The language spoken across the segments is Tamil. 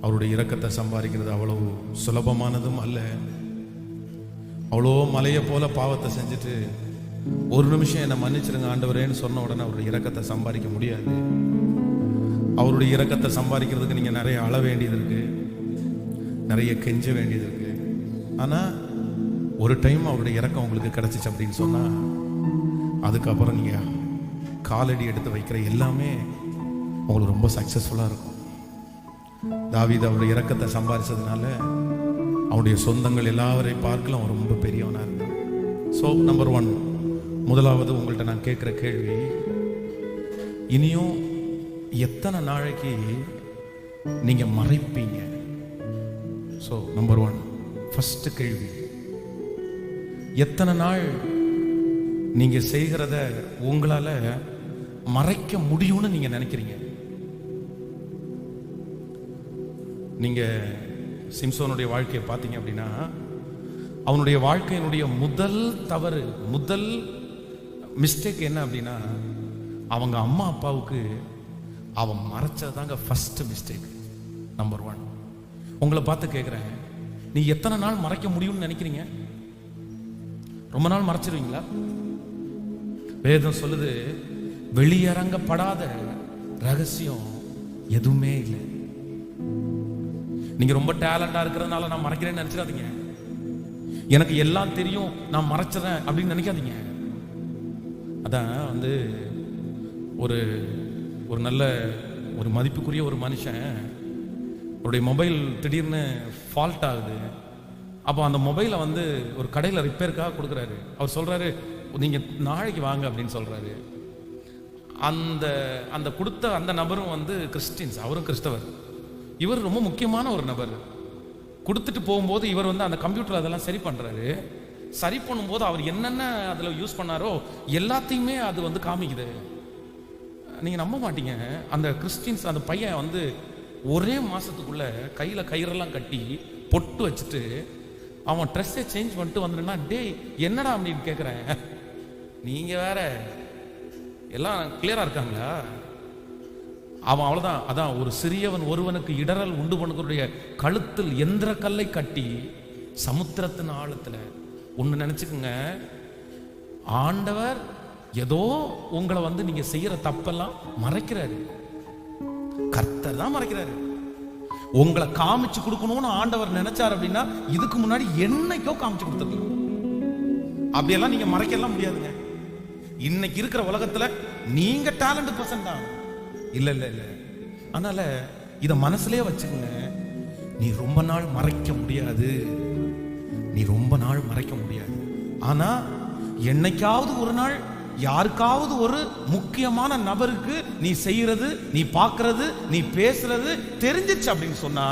அவருடைய இரக்கத்தை சம்பாதிக்கிறது அவ்வளவு சுலபமானதும் அல்ல. அவ்வளோ மலையை போல பாவத்தை செஞ்சுட்டு ஒரு நிமிஷம் என்னை மன்னிச்சிருங்க ஆண்டவரேன்னு சொன்ன உடனே அவருடைய இரக்கத்தை சம்பாதிக்க முடியாது. அவருடைய இரக்கத்தை சம்பாதிக்கிறதுக்கு நீங்கள் நிறைய அழ வேண்டியது இருக்கு, நிறைய கெஞ்ச வேண்டியது இருக்கு. ஆனால் ஒரு டைம் அவருடைய இரக்கம் உங்களுக்கு கிடைச்சிச்சு அப்படின்னு சொன்னால் அதுக்கப்புறம் நீங்கள் காலடி எடுத்து வைக்கிற எல்லாமே உங்களுக்கு ரொம்ப சக்ஸஸ்ஃபுல்லாக இருக்கும். தாவீது அவருடைய இரக்கத்தை சம்பாதிச்சதுனால அவருடைய சொந்தங்கள் எல்லாவரையும் பார்க்கலாம் அவன் ரொம்ப பெரியவனாக இருந்தான். ஸோ நம்பர் 1, முதலாவது உங்கள்கிட்ட நான் கேட்குற கேள்வி, இனியும் எத்தனை நாளைக்கு நீங்க மறைப்பீங்க? ஸோ நம்பர் 1 ஃபர்ஸ்ட் கேள்வி, எத்தனை நாள் நீங்க செய்கிறத உங்களால மறைக்க முடியும்னு நீங்க நினைக்கிறீங்க? நீங்க சிம்சோனுடைய வாழ்க்கையை பார்த்தீங்க அப்படின்னா அவனுடைய வாழ்க்கையினுடைய முதல் தவறு, முதல் மிஸ்டேக் என்ன அப்படின்னா அவங்க அம்மா அப்பாவுக்கு அவன் மறைச்சதாங்க ஃபர்ஸ்ட் மிஸ்டேக். நம்பர் 1. உங்களை பார்த்து கேட்குறேன், நீ எத்தனை நாள் மறைக்க முடியும்னு நினைக்கிறீங்க? ரொம்ப நாள் மறைச்சிருவீங்களா? வேதம் சொல்லுது, வெளியரங்கப்படாத ரகசியம் எதுவுமே இல்லை. நீங்க ரொம்ப டேலண்டா இருக்கிறதுனால நான் மறைக்கிறேன்னு நினைச்சிடாதீங்க. எனக்கு எல்லாம் தெரியும் நான் மறைச்சிடறேன் அப்படின்னு நினைக்காதீங்க. அதான் ஒரு ஒரு நல்ல ஒரு மதிப்புக்குரிய ஒரு மனுஷன், அவருடைய மொபைல் திடீர்னு ஃபால்ட் ஆகுது. அப்போ அந்த மொபைலை ஒரு கடையில் ரிப்பேருக்காக கொடுக்குறாரு. அவர் சொல்றாரு, நீங்க நாளைக்கு வாங்க அப்படின்னு சொல்றாரு. அந்த கொடுத்த அந்த நபரும் கிறிஸ்டின்ஸ், அவரும் கிறிஸ்தவர். இவர் ரொம்ப முக்கியமான ஒரு நபர். கொடுத்துட்டு போகும்போது இவர் அந்த கம்ப்யூட்டர் அதெல்லாம் சரி பண்றாரு. சரி பண்ணும்போது அவர் என்னென்ன அதில் யூஸ் பண்ணாரோ எல்லாத்தையுமே அது காமிக்குது. நீங்க நம்ப மாட்டீங்க, அந்த கிறிஸ்டின்ஸ் அந்த பையன் ஒரே மாசத்துக்குள்ள கையில கயிறெல்லாம் கட்டி பொட்டு வச்சுட்டு அவன் ட்ரெஸ்ஸை சேஞ்ச் பண்ணிட்டு வந்துடுனா, டேய் என்னடா அப்படின்னு கேட்குறேன். நீங்க வேற எல்லாம் கிளியரா இருக்காங்களா? அவன் அவ்வளவுதான். அதான் ஒரு சிறியவன் ஒருவனுக்கு இடரல் உண்டு பண்ணுடைய கழுத்தில் எந்திர கல்லை கட்டி சமுத்திரத்தின் ஆழத்துல. ஒண்ணு நினைச்சுக்குங்க, ஆண்டவர் ஏதோ உங்களை நீங்க செய்யற தப்பெல்லாம் மறைக்கிறாரு. கர்த்தர் தான் மறைக்கிறாரு. உங்களை காமிச்சு கொடுக்கணும்னு ஆண்டவர் நினைச்சார் அப்படின்னா இதுக்கு முன்னாடி என்னைக்கோ காமிச்சு கொடுத்துருக்கலாம். அப்படியெல்லாம் நீங்க மறைக்கலாம் முடியாதுங்க. இன்னைக்கு இருக்கிற உலகத்துல நீங்க டேலண்ட் பர்சன் தான். இல்ல இல்ல இல்ல அதனால இத மனசுலயே வச்சுக்கோங்க. நீ ரொம்ப நாள் மறைக்க முடியாது, நீ ரொம்ப நாள் மறைக்க முடியாது. ஆனா என்னைக்காவது ஒரு நாள் யாருக்காவது ஒரு முக்கியமான நபருக்கு நீ செய்யறது, நீ பார்க்கறது, நீ பேசுறது தெரிஞ்சிச்சு அப்படின்னு சொன்னா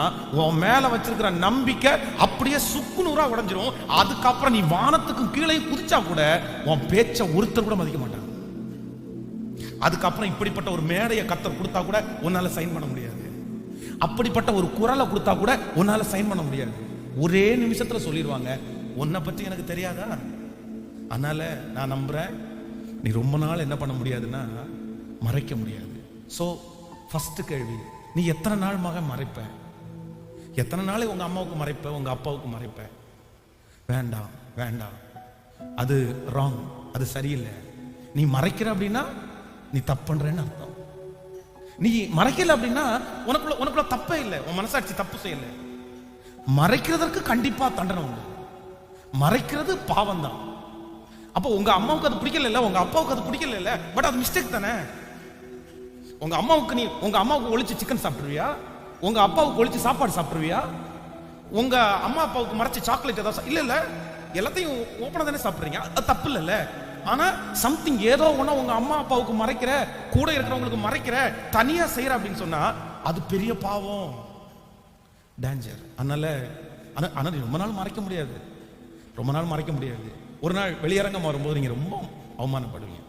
உன் மேல வச்சிருக்கிற நம்பிக்கை அப்படியே சுக்குநூறா உடைஞ்சிரும். அதுக்கப்புறம் நீ வானத்துக்கும் கீழே குதிச்சா கூட உன் பேச்ச ஒருத்தர் கூட மதிக்க மாட்டாங்க. அதுக்கப்புறம் இப்படிப்பட்ட ஒரு மேடையை கர்த்தர் கொடுத்தா கூட உன்னால சைன் பண்ண முடியாது. அப்படிப்பட்ட ஒரு குரலை கொடுத்தா கூட உன்னால சைன் பண்ண முடியாது. ஒரே நிமிஷத்துல சொல்லிடுவாங்க, உன்னை பத்தி எனக்கு தெரியாதா? அதனால நான் நம்புறேன், நீ ரொம்ப நாள் என்ன பண்ண முடியாதுன்னா மறைக்க முடியாது. ஸோ ஃபர்ஸ்ட் கேள்வி, நீ எத்தனை நாள் மறைப்ப? எத்தனை நாள் உங்க அம்மாவுக்கு மறைப்ப, உங்க அப்பாவுக்கு மறைப்ப? வேண்டாம் வேண்டாம், அது ராங், அது சரியில்லை. நீ மறைக்கிற அப்படின்னா நீ தப்பு பண்றேன்னு அர்த்தம். நீ மறைக்கல அப்படின்னா உனக்குள்ள தப்பே இல்லை, உன் மனசாட்சி தப்பு செய்யல. மறைக்கிறதற்கு கண்டிப்பா தண்டனை உண்டு. மறைக்கிறது பாவம் தான். அப்போ உங்க அம்மாவுக்கு அது பிடிக்கல, உங்க அப்பாவுக்கு அது பிடிக்கல, பட் அது மிஸ்டேக் தானே. உங்க அம்மாவுக்கு ஒளிச்சு சிக்கன் சாப்பிடுவியா? உங்க அப்பாவுக்கு ஒளிச்சு சாப்பாடு சாப்பிடுவியா? உங்க அம்மா அப்பாவுக்கு மறைச்சு சாக்லேட் ஏதாவது? இல்ல இல்ல, எல்லாத்தையும் ஓப்பனா தானே சாப்பிடுறீங்க, அது தப்பு இல்ல. ஆனா சம்திங் ஏதோ ஒண்ணு உங்க அம்மா அப்பாவுக்கு மறைக்கிற, கூட இருக்கிறவங்களுக்கு மறைக்கிற, தனியா செய்யற அப்படின்னு சொன்னா அது பெரிய பாவம், டேஞ்சர். அதனால ரொம்ப நாள் மறைக்க முடியாது, ரொம்ப நாள் மறைக்க முடியாது. ஒரு நாள் வெளியரங்கம் வரும்போது நீங்க ரொம்ப அவமானப்படுவீங்க.